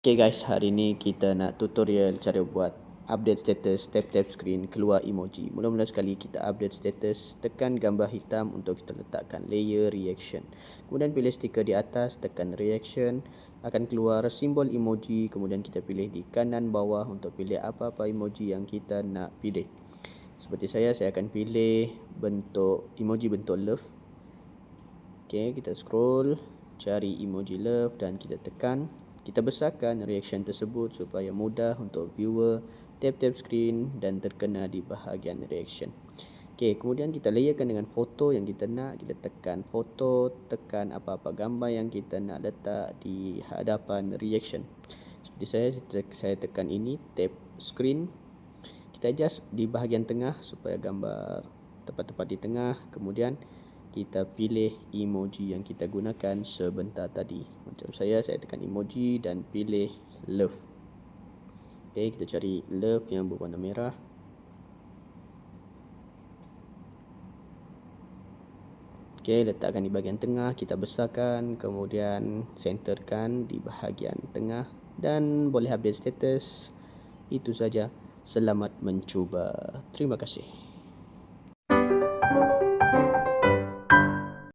Okay guys, hari ni kita nak tutorial cara buat update status, tap screen, keluar emoji. Mula-mula sekali kita update status, tekan gambar hitam untuk kita letakkan layer reaction. Kemudian pilih stiker di atas, tekan reaction, akan keluar simbol emoji. Kemudian kita pilih di kanan bawah untuk pilih apa-apa emoji yang kita nak pilih. Seperti saya akan pilih emoji bentuk love. Okay, kita scroll, cari emoji love dan kita tekan. Kita besarkan reaction tersebut supaya mudah untuk viewer tap screen dan terkena di bahagian reaction. Okey, kemudian kita layerkan dengan foto yang kita nak. Kita tekan foto, tekan apa-apa gambar yang kita nak letak di hadapan reaction. Seperti saya tekan ini, tap screen. Kita adjust di bahagian tengah supaya gambar tepat-tepat di tengah. Kemudian kita pilih emoji yang kita gunakan sebentar tadi. Macam saya tekan emoji dan pilih love. Okay, kita cari love yang berwarna merah. Okay, letakkan di bahagian tengah, kita besarkan, kemudian centerkan di bahagian tengah dan boleh update status. Itu saja. Selamat mencuba. Terima kasih.